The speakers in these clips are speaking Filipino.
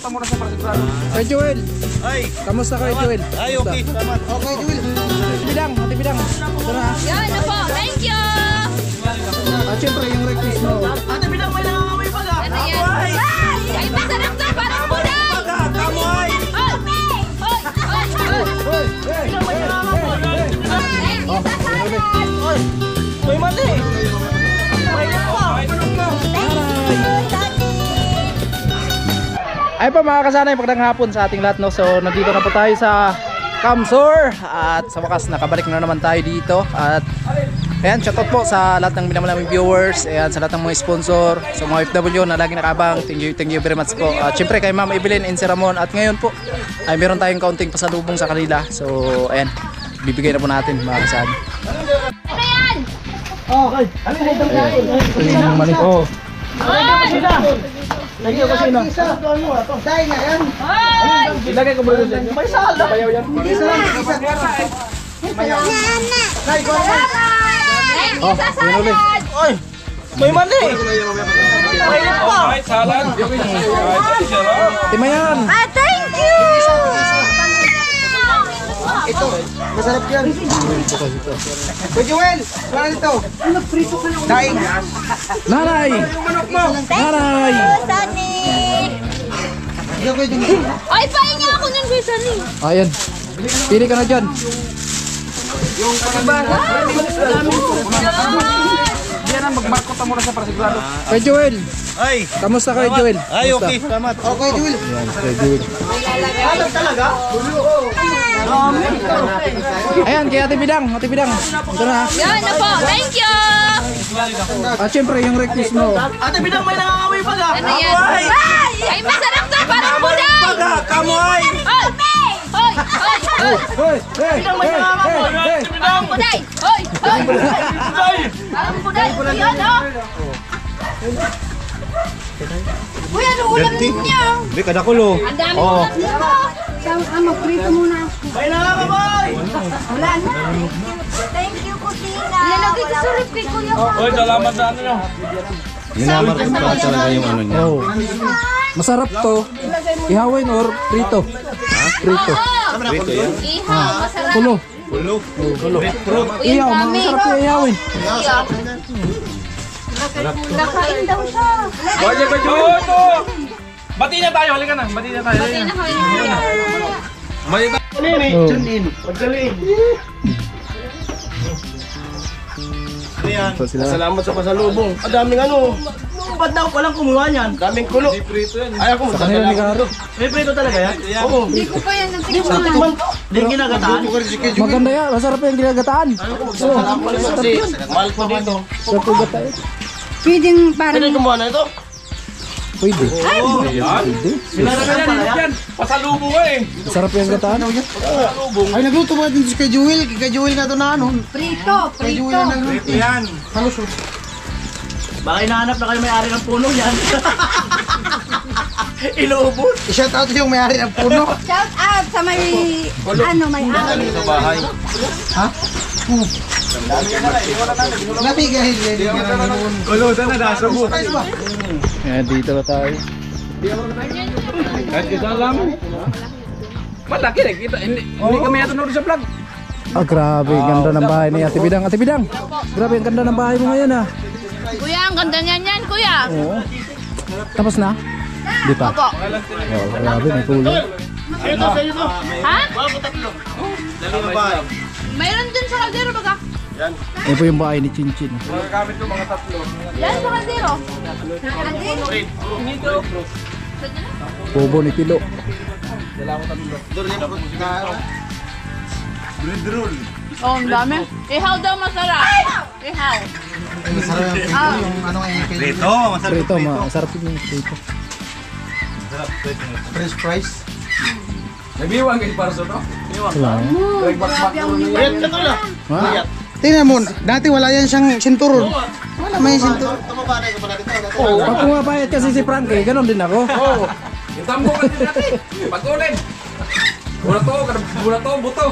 magbarkota muna sa parasigurado. Kay Joel. Ay. Kamusta kay Joel? Ay, okay. Salamat. Okay, Joel. Ate Bidang. Ito na. Yan na po. Thank you. At syempre yung request mo. Ate Bidang, may nangangamoy pa ka. Ano yan? Ay, masarap na. Parang buday. Kamoy. May mali. May pa. Ay pa mga kasanay, magandang hapon sa ating lahat, no? So nandito na po tayo sa Kamsur at sa wakas nakabalik na naman tayo dito. At ayan, shoutout po sa lahat ng minamalaming viewers, ayan, sa lahat ng mga sponsor, sa mga FW na lagi nakabang. Thank you very much po. At syempre kay Ma'am Evelyn and si Ramon. At ngayon po ay meron tayong kaunting pasalubong sa kanila. So ayan, bibigay na po natin mga kasanay. Ano yan? Okay. Ano Yung mali po. Thank you kasi na. Dahil na yan. Ilagay ko muna dyan. May sala. Bayaw yan. Isa lang. Oh, yun ulit. Ay, may mali. May pa. Salad. Timayan. Thank you! Ito, masarap yan. Kuya Joel, wala nito. Daing. Nanay! Nanay! Sunny! Kuya Joel. Ay, pahinga ako ng Kuya Sunny. Ayan. Pili ka na dyan. Yan ang magbarkota muna sa parasigurado. Kay Joel. Ay, Kamusta kay Joel? ay okay. Salamat. Okay, Joel. Ayan, kay Joel. Alam talaga? Ayan, kay Ate Bidang. Ate Bidang. Ito na. Yan na po. Thank you! At syempre yung request mo. Ate Bidang, may nangangamoy pa ka. Ano yan? Ay, masarap na. Parang buday. Kamoy. Hoy! Hoy! Hoy! Hoy! Hey! Hey! Hey! Parang buday. Hoy! Hoy! Parang buday. Yan, oh! Uy, ano ulam ninyo? Hindi, kadakulo. Ang dami ulam dito. Magprito muna ako. May nangangamoy. Wala na. Thank you, Kusina. Ilalagay ko sa rep kay Kuya Pa. Hoy, salamat sa ano nyo. Minamar ko pa talaga yung ano niya. Oh. Masarap to. Ihawin or prito? Ha? Prito. Ihaw, masarap. Kulo. Kulo. Ihaw, masarap yung ihawin. Nakain daw siya. Wala ka dyan. Ito. Bati na tayo. Halika na. Bati na tayo. Bati na kami ng Kuya. Bati na. Junin. Paggaling. Ano yan? Salamat sa pasalubong. Ang daming ano. Ba't daw palang kumuha niyan? Daming kulo. Ay ako. Sa kanila ni Garo. May prito talaga yan? Oo. Hindi ko pa yan Tikman. Hindi ginagataan. Maganda yan. Masarap yung ginagataan. Mahal ko dito. Sa tugataan. Pwedeng parang Pwede kumuha na ito? Pwede. Yan. Yan. Pasalubong nga eh. Masarap yung gataan. Ay, nagluto ba din kay Joel? Kay Joel nga ito na ano? prito. Nagluto yan. Halos. Baka hinahanap na kayo may-ari ng puno yan. Inuubos. I-shout out yung may-ari ng puno. Shout out sa may may-ari. Sa bahay. Ha? Nabigay. Kulutan na nasa mo. Ayan, dito na tayo. Kahit kita lang. Malaki eh. Hindi kami natunod sa vlog. Ah, grabe. Ganda ng bahay ni Ate Bidang. Ate Bidang. Grabe, ang ganda ng bahay mo ngayon ah. Kuya, ang ganda niyan yan, Kuya. Oo. Tapos na? Di pa? Opo. Oh, grabe, may tulong. Ha? Dalawa bahay. Mayroon dun sa kaldero, baga. Ito po yung bahay ni Chinchin. Magagamit ko mga tatlo. Yan sa kaldero. Bobo ni Tilo. Oh, ang dami. Ihaw daw masarap. Ihaw. Prito. Masarap Prito, masarap yung prito. French fries. Nagbiwang kayo para sa ito. Wala. Red na to na. Ha? Tingnan mo, dati wala yan siyang sinturon. Wala may sinturon. Pag pumapayat kasi si Frankie, ganon din ako. Oo. Yung tambo ka din natin. Pag-ulit. Bula to, buto.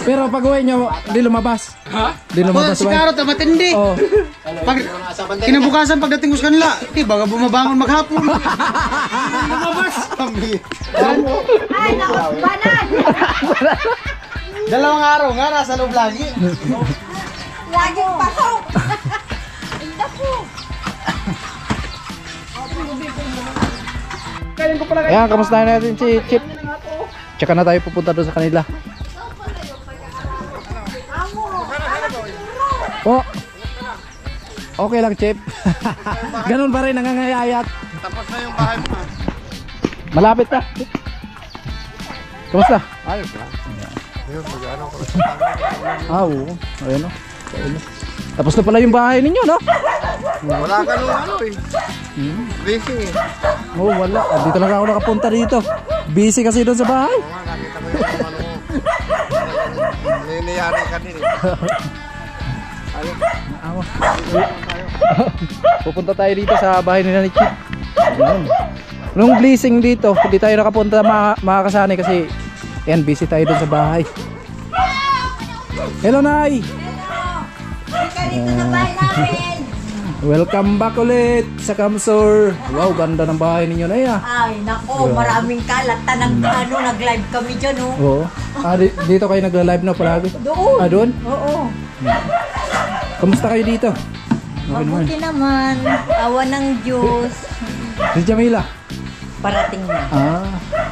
Pero pag uwi nyo, di lumabas. Ha? Di lumabas. Si Karot, matindi. Pag kinabukasan pagdating ko sa kanila, di ba bumabangon maghapon. Ay, nausbanan. Dalawang araw nga, nasa loob lagi. Laging pasok. Inda po. Ayan, kamustahin natin si Chip. Tsaka na tayo pupunta doon sa kanila. Oh. Okay lang, Chip. Ganun pa rin, nangangayayat. Tapos na yung bahay mo. Malapit na. Kamusta? Ayos lang. Ayun, mag-ano ko. Oo. Ayan o. Tapos na pala yung bahay ninyo, no? Wala ka nung ano eh. Busy eh. Oo, wala. Dito lang ako nakapunta dito. Busy kasi doon sa bahay. Oo nga, nakita ko yung ano mo. Niniyari ka din eh. Ayun. Awa. Pupunta tayo dito sa bahay nila ni Chip. Ayan. Nung blessing dito, hindi tayo nakapunta makakasani kasi ayan, busy tayo doon sa bahay. Hello, Nay! Halika dito sa bahay namin. Welcome back ulit sa Kamsur. Wow, ganda ng bahay ninyo, Nay, ah. Ay, nako, maraming kalat. Nag-live kami dyan, oh. Oo. Dito kayo nagla-live na palagi? Doon. Ah, doon? Oo. Kamusta kayo dito? Okay naman. Mabuti naman. Awa ng Diyos. Si Jamila? Parating na.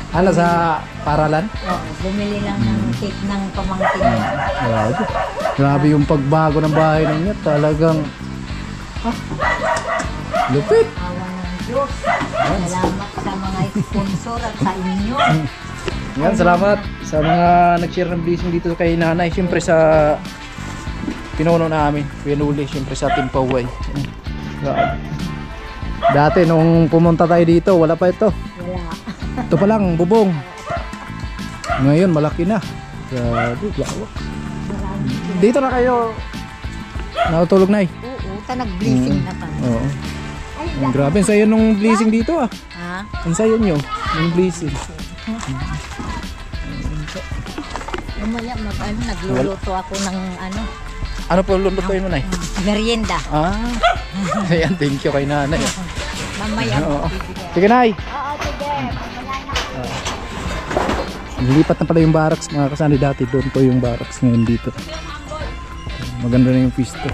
Ano sa paralan? Oo, bumili lang ng cake ng pamangkin niya. Grabe. Grabe yung pagbago ng bahay ninyo. Talagang lupit. Awa ng Diyos. Salamat sa mga sponsor at sa inyo. Yan, salamat sa mga nag-share ng blessing dito kay nanay. Siyempre sa pinuno namin. Pinuli, siyempre sa Team Paway. Grabe. Dati nung pumunta tayo dito, wala pa ito. Wala. Ito pa lang, bubong. Ngayon, malaki na. Grabe, yawa. Dito na kayo nakatulog, Nay. Oo, nag-blessing na kami. Oo. Ay, Ang grabe, ang sayo nung blessing dito ah. ha? Ang sayo nyo, yung blessing. Umaya, nagluluto ako ng Ano po lulutuin mo, Nay? merienda. Ayan, thank you kay nanay. Mamaya Oo. mo bibigyan. Sige, Nay. Oo, sige. Nilipat na pala yung barracks mga kasani dati. Doon po yung barracks ngayon dito. Maganda na yung pisto.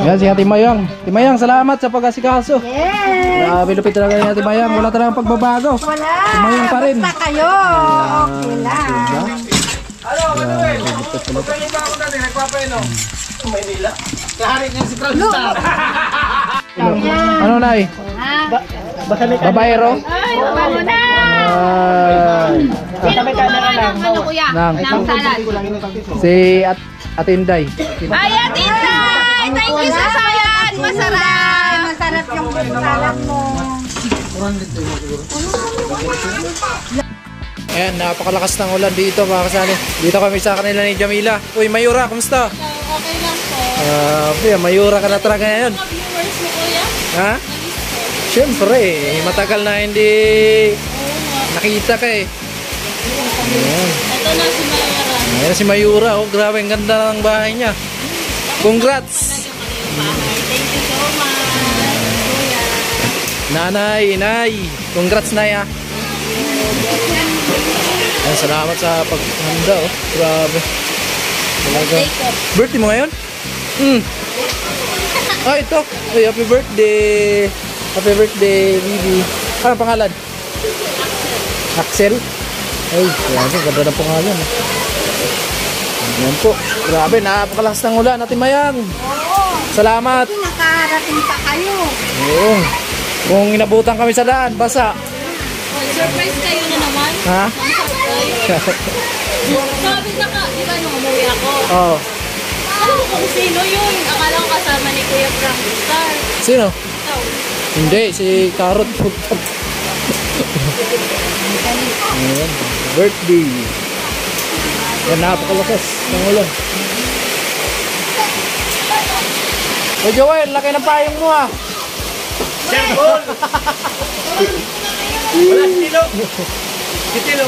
Yan si Ate Mayang. Ate Mayang, salamat sa pag-asikaso. Yes! Grabe, lupit talaga ni Ate Mayang. Wala talagang pagbabago. Wala! Ate Mayang pa rin. Basta kayo! Okay lang. Ano, Manuel? Pagkain ba ako dati, nagpapainom? Maynila. Kahari niya si Transistor. Ano, Nay? Babaero? Ay, bango na! Sino gumawa ng ano kuya? Nang. Ng salad. Si Ate Inday. Ay, Ate Inday! Thank you sa salad! Masarap! Masarap yung salad mo. Ayan, napakalakas ng ulan dito mga kasali. Dito kami sa kanila ni Jamila. Uy, Mayura, kumusta? Okay lang po. Mayura ka na talaga ngayon. Mga viewers mo kuya? Ha? Siyempre, matagal na hindi nakita ka eh. Ayan. Ito na si Mayara. Ayan si Mayura. Oh, grabe, ang ganda ng bahay niya. Congrats! Thank you so much, kuya. Nanay, inay. Congrats, Nay, ah. Ayan, salamat sa paghanda, oh. Grabe. Talaga. Birthday mo ngayon? Ah, ito. Ay, happy birthday. Happy birthday, Bibi. Ano pangalan? Axel. Ay, grabe. Ganda ng pangalan. Ayan po. Grabe, napakalakas ng ulan. Ate Mayang. Salamat. Nakarating pa kayo. Oo. Kung inabutan kami sa daan, basa. Surprise kayo na naman. Ha? Sabi na ka, di ba nung umuwi ako? Oo. Alam mo kung sino yun? Akala ko kasama ni Kuya Frank Star. Sino? Ikaw. Hindi, si Carrot Pugtap. Ayan, birthday. Yan, napakalakas ng ulan. O Joel, laki ng payong mo ah. Sembol! Wala si Tilo. Si Tilo.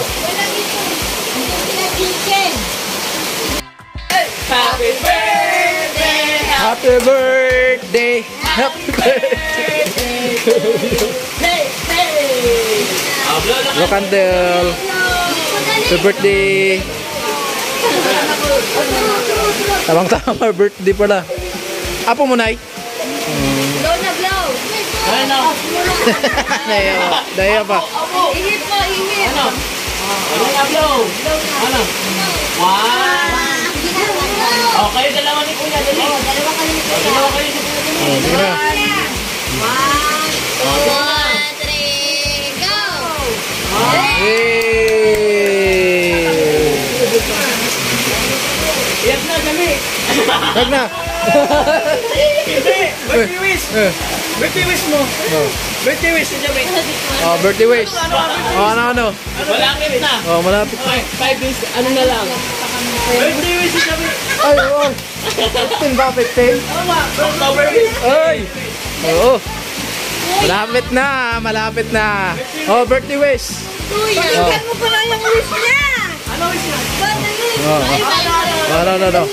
Happy birthday! Happy birthday! Happy birthday! Hey! Hey! Blow candle. Happy birthday. Tamang-tama, birthday pala. Apo mo, Nay? Blow na blow. Daya pa. Ihip mo, ihip. Kayo dalawa ni Kuya, dali. Dalawa kayo ni Kuya. Sige na. 1, 2, 3, go! Yes na, dali. Wag na. Hindi. Birthday wish. Birthday wish mo. Birthday wish. Oh, birthday wish. Oh, ano? Malapit na. Oh, malapit. 5 days, ano na lang. Birthday wish si Javi. Ay, oh. 15 ba? 15? October wish. Ay! Oo. Malapit na. Oh, birthday wish. Kuya, ikan mo pala yung wish niya. Ano wish na? Oh. Ano.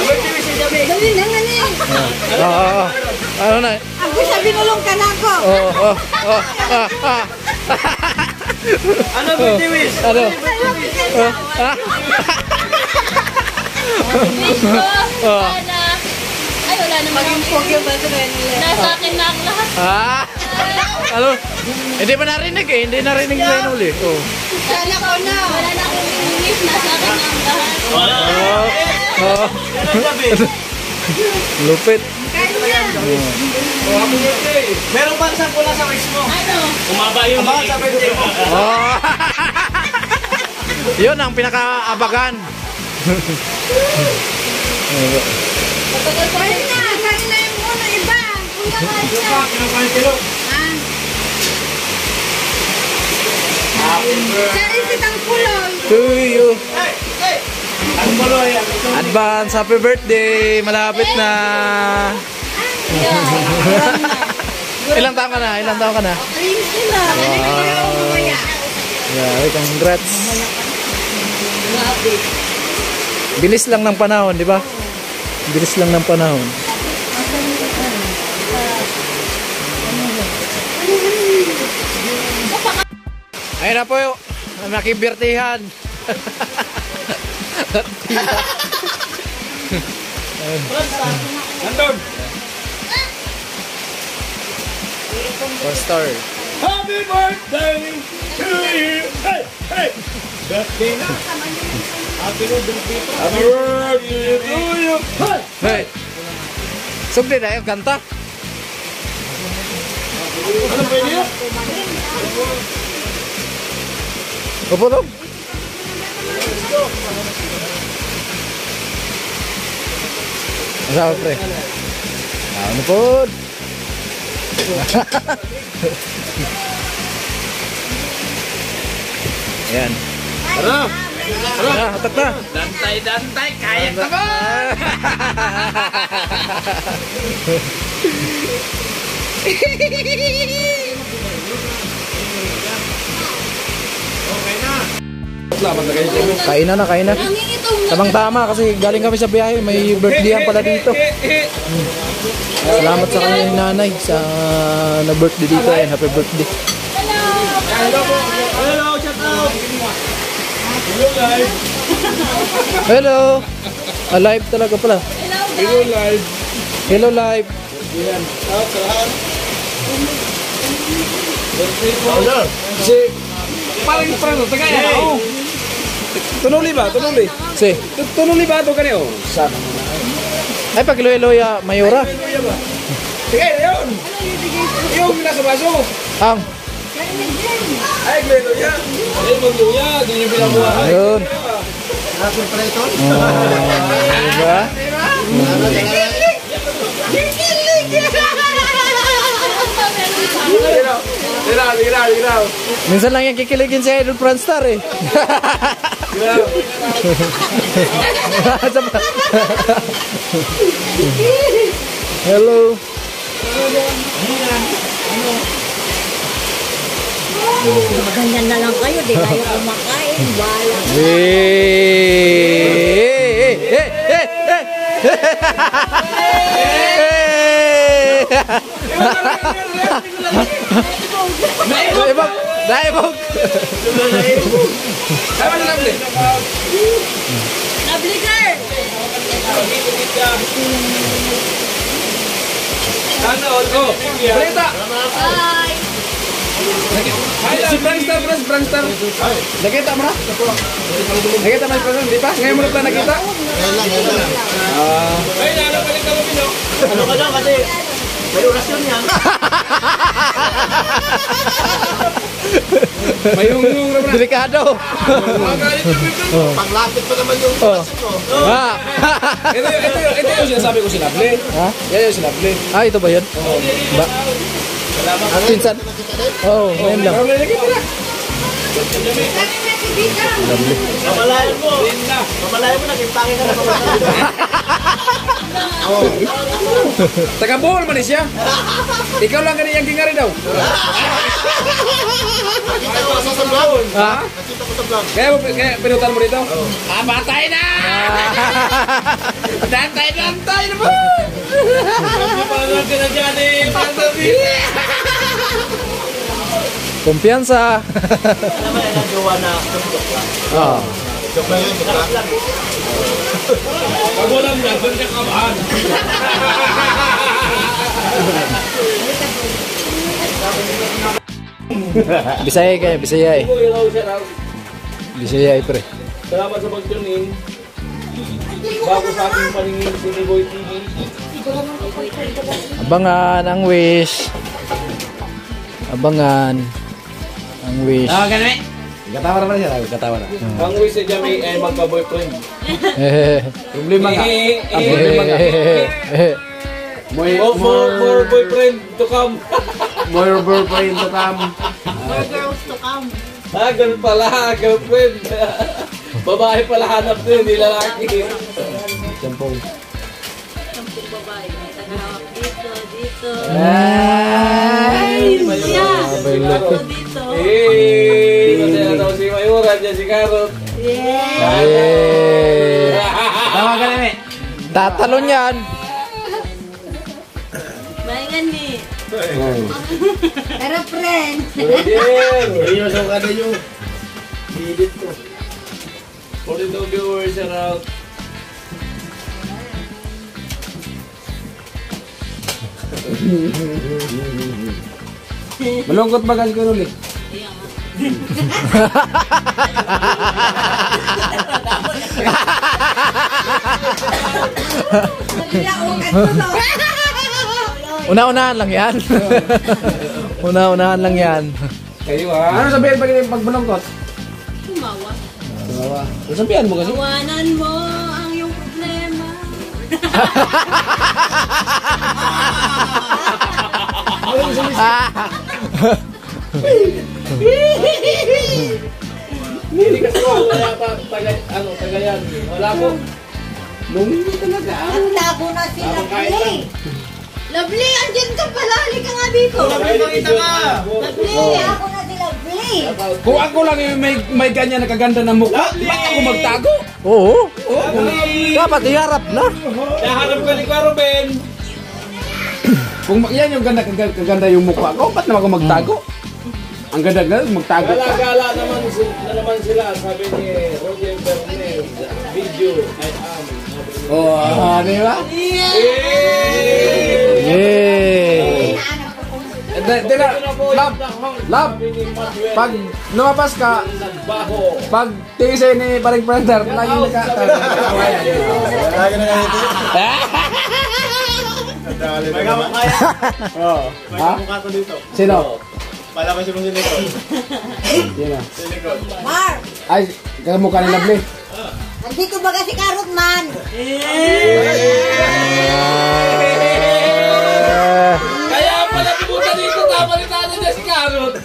Birthday wish si Javi. Dali na nga ni. Oh. Ano na? Ako siya binulong ka na ako. Oh. Ano birthday wish? Ano? Wish ko, Oh. sana. Ay, wala naman ang nasa akin na ang lahat. Ano? Hindi pa narinig eh. Hindi narinig sa inyo ulit. Oh. Sana ko na. Wala na akong wish, nasa akin na ang lahat. Oh. Ano Javi? Lupit. Meron pa sa pula sa wish mo. Ano? Umaba yung sa birthday mo. Oh. Yun ang pinakaabagan. Pwede na, kaya na yung muna iba. Kuya Marcia. Sa isit ang puloy. To you. Ang baloy. Advance happy birthday. Malapit na. Ilang taon ka na? Ayun sila. Yeah, congrats. Bilis lang ng panahon, di ba? Bilis lang ng panahon. Ayun na po yung nakibirtihan. Nandun. Star. Happy birthday to you. Hey, hey. Birthday na. Happy birthday to you. Hey. Hey. Sugdi na yung kanta. Ano pwede yun? Upo to. Masama pre. Ano po? Ayan. Tara. Tara, hatak na. Dantay, kaya ka ba? Kain na. Tamang-tama kasi galing kami sa biyahe. May birthday pala dito. Salamat sa kanya nanay sa na-birthday dito. Ayan, happy birthday. Hello, shout out. Hello, guys. Hello! Alive talaga pala. Hello, live. Hello live. Yan. Shout sa lahat. Hello. Si, parang prano, tagaya na ako. Tunuli ba? Si. Tunuli ba ito kanyo? Ay pagluya-luya Mayura. Tagaya na yun. Yung nasa baso. Ang. Ay, Gledoya. Ay, Magluya. Doon yung pinabuhay. Ayun. Diba? Liraw. Minsan lang yung kikiligin si Idol Franstar eh. Hello. Maganda na lang kayo, di kayo kumakain. Bala. Hey! Naibog! Naibog! Tama na lang, Lovely girl! Sana all. Oh, balita. Bye! Si Prankster, Prankster. Nakita mo na? Nakita mo na, di ba? Ngayon mo na pala nakita? Ay, nalabalik ka mo, Pino. Ano ka lang kasi may orasyon yan. Mayung-yung naman. Delikado. Magalit yung Pino. Panglapit pa naman yung orasyon ko. Ah. Ito yung sinasabi ko sinable. Ha? Yan yung sinable. Ah, ito ba yun? Ba? Pinsan? Oo, ngayon lang. Mamalayan mo. Mamalayan mo, naging-pangin ka na mamalayan. Taga Bohol man siya. Ikaw lang ganyan gingari daw. Nakita ko sa vlog. Ha? Nakita ko sa vlog. Kaya pinutan mo dito? Ah, patay na! Dantay na ba? Hindi pa natin na dyan eh. Kumpiyansa. Naman ay nagawa na joke lang. Ah. Joke lang yun, joke lang. Pag walang na, doon ka kabahan. Bisaya kayo, Bisaya eh. Bisaya eh, pre. Salamat sa pag-tune in. Bago sa aking paningin, Siniboy TV. Abangan ang wish. Abangan ang wish. Ganun eh. Katawa naman siya, katawa na. Ang wish sa Jamie ay magka-boyfriend. Problema ka. Problema ka. More boyfriend to come. More boyfriend to come. More girls to come. Ah, ganun pala, girlfriend. Babae pala hanap din, hindi lalaki. Sampung. Sampung babae. Tagahawak dito, dito. Ay! Dito, dito. Eh, masaya daw si Mayura, dyan si Karot. Yeah! Eh. Tawa ka na eh. Tatalon yan. Baingan ni. Pero friend. Seryoso ka na yung edit ko. 42 viewers around. Malungkot ba kasi ko ulit? Una-unahan lang yan. Una-unahan lang yan. Kayo ha? Ano sabihin pag malungkot? Tumawa. Tawa. Ano sabihan mo kasi? Tawanan mo ang iyong problema. Hindi kasi wala pa tagayan. Wala ko. Lumili talaga. Nagtago na sila. Lovely, andyan ka pala. Halika nga dito. Lovely, Lovely. Ako na sila. Play. Kung ako lang yung may ganyan na kaganda ng mukha, ba't ako magtago? Oo. Dapat iharap na. Naharap ka ni Ruben. Kung yan yung kaganda yung mukha ko, ba't naman ako magtago? Ang ganda magtago ka. Gala-gala naman sila. Sabi ni Roger Bernes. Video. I am. Oh, di ba? Yay! Teka, love, pag lumabas ka, pag tiisay ni Paring Prander, lagi na ka. Lagi na ganito. May kamukha kaya? Oo. May kamukha ko dito. Sino? Pala ko si Nikon. Sino? Si Nikon. Mark. Ay, kamukha ni Lovely. Andito ba kasi Karot man? Kaya pala pumunta dito, tapalitan niya si Karot.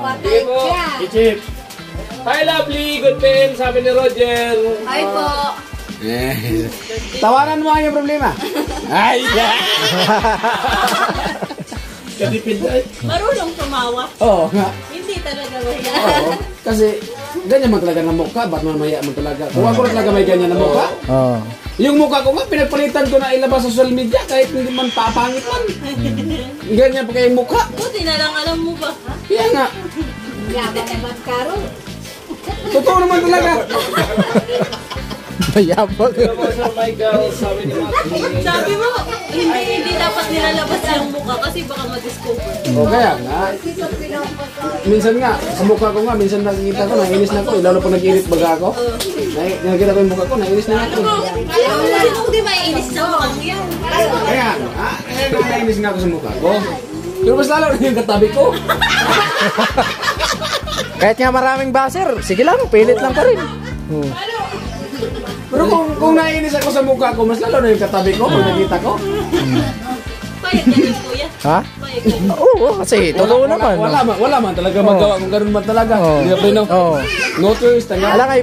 Patay siya. Ichip. Hi, Lovely. Good pen, sabi ni Roger. Hi po. Tawanan mo ang iyong problema. Ay, Kadipid ay. Marunong tumawa. oo nga. Hindi talaga ba yan? Oo. Kasi, ganyan man talaga ng mukha, ba't mamaya man talaga? Kung ako talaga may ganyan na mukha, Oo. yung mukha ko nga, pinagpalitan ko na ilabas sa social media kahit hindi man papangit man. Ganyan pa kayo mukha. Buti na lang alam mo ba? Kaya nga, Yaman naman karo. totoo naman talaga. Mayabang. Sabi mo, hindi dapat nilalabas yung mukha kasi baka ma-discover. O kaya nga, minsan nga, sa mukha ko nga, minsan nakikita ko, naiinis na ako. Lalo pag nag-iinit baga ako. Nakikita ko yung mukha ko, naiinis na ako. Sino hindi maiinis sa mukha mo yan? Kaya nga, naiinis nga ako sa mukha ko. Pero mas lalo na yung katabi ko. Kahit nga maraming baser, sige lang, pilit lang pa rin. Oo. Pero kung naiinis ako sa mukha ko, mas lalo na yung katabi ko, kung nakita ko. Payag na yun, kuya. Ha? Payag na yun. Oo, kasi totoo naman. Wala man talaga magawa kung ganun man talaga. Oo. Hindi na pwede Oo. no choice, tanga. Alam nga,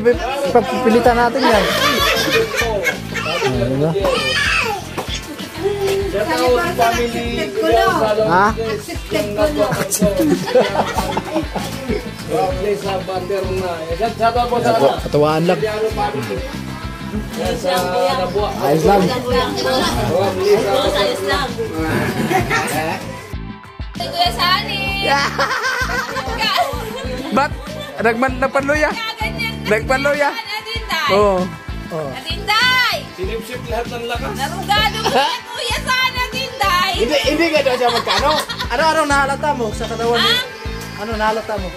ipagpipilitan natin yan. Diba? Accepted ko no. Ha? Accepted ko no. Katuwaan lang. Ayos lang. Ayos lang. Kuya Sani! Ba't? Nagpanluya? Nagpanluya? Natinday! Oo. Natinday! Sinipsip lahat ng lakas. Narugado mo yan, Kuya Sani! Natinday! Hindi ka daw siya magkano. Ano nahalata mo sa katawan mo? Ano nahalata mo?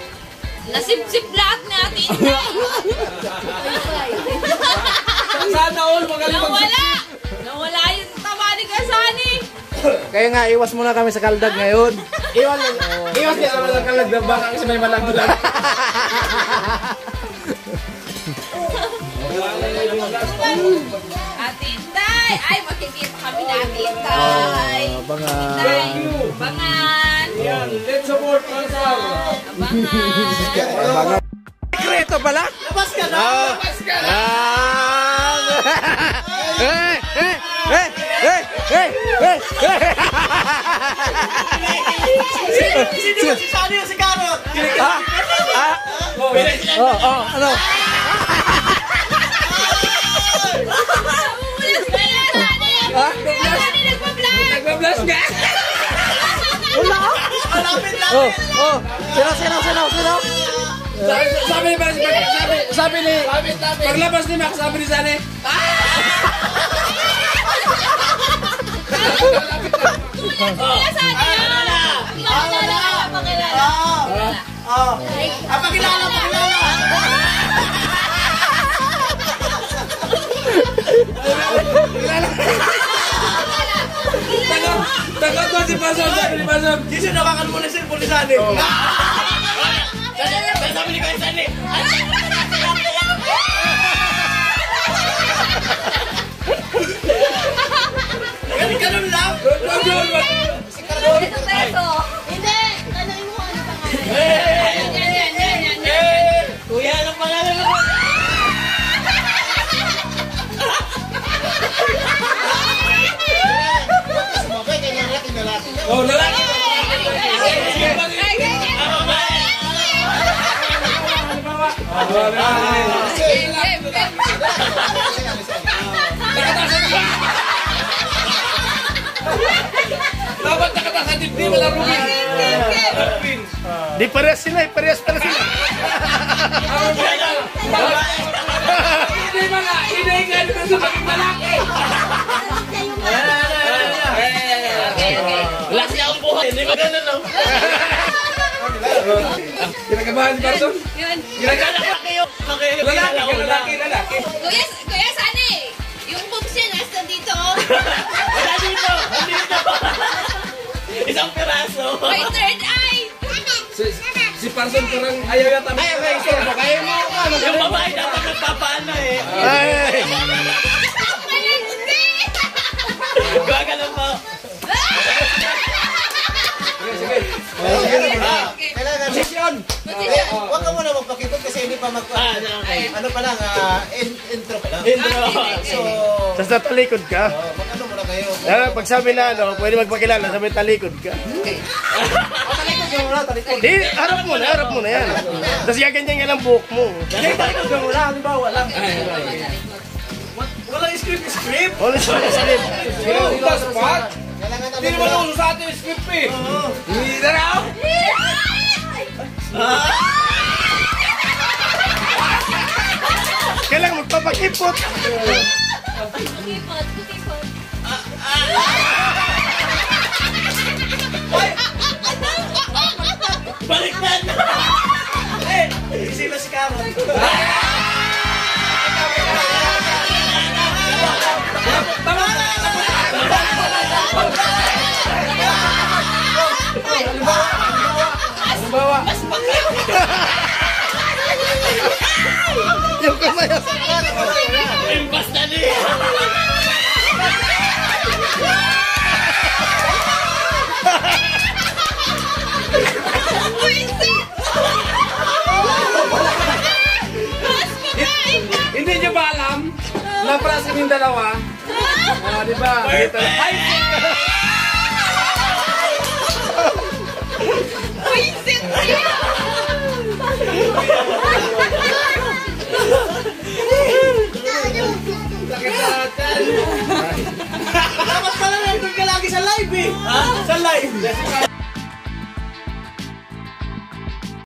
Nasipsip lahat ni Natinday! Sana all magaling Nawala yung tama ni Kuya Sani! Kaya nga, iwas muna kami sa kaldag ngayon. Iwas ka naman ng kalagdag, baka kasi may malagdag. Atinday! Ay, makikita kami na Atinday! Atinday! Bangan! Yan, let's support Pasar. Bangan! Sekreto pala? Labas ka na! Labas ka na! Sino si Sani o si Karot? Ano? Namumulas ka na, Sani! Sani, nagpa-vlog! ka? Sino? Sabi ni, paglabas ni Max, sabi ni Sani, Kuya Sani! Pakilala! takot ko si Pasok, sabi ni Pasok. Sino nakakan mo na si Sani? Sabi ni Kuya Sani. Ganun lang? Ito peso! Hindi! Tanongin mo ano pangalan? Yan! Kuya, anong pangalan mo? Oh, lalaki. Dapat nakatasan dibdib, wala rugi. Di parehas sila, parehas sila. Hindi mga, hindi nga dito sa maging malaki. Last na ang buhay, hindi ba ganun, no? Ginagabahan si Barton? Yun! Ginagawa kayo. Lalaki. Kuya Sani! Yung boobs niya nasa dito! Wala dito, dito. Isang piraso. May third eye! Si Parson parang ayaw yata. Kaya mo ako. Yung babae dapat nagpapaano eh. Gagalan mo. Posisyon. Huwag ka muna magpakipot kasi hindi pa ano pa lang, intro pa lang. Indro. So, Tapos natalikod ka. mag-ano muna kayo. Pag sabi na ano, pwede magpakilala, sabi talikod ka. Talikod ka muna, talikod. Harap mo na yan. Tapos gaganyan nga lang buhok mo. Talikod ka muna, halimbawa lang. Walang script. Walang script. Hindi naman ako sa atin yung script eh. Hindi na raw. Kailangan magpapakipot. Kukipot, kukipot. Baliktad! Sino si Kamo? Halimbawa. Yung kamay. Impas na din! Hindi nyo ba alam na para sa inyong dalawa? Di ba? Ito. Ay! Vincent! Dapat pala nandun ka lagi sa live eh! Sa live!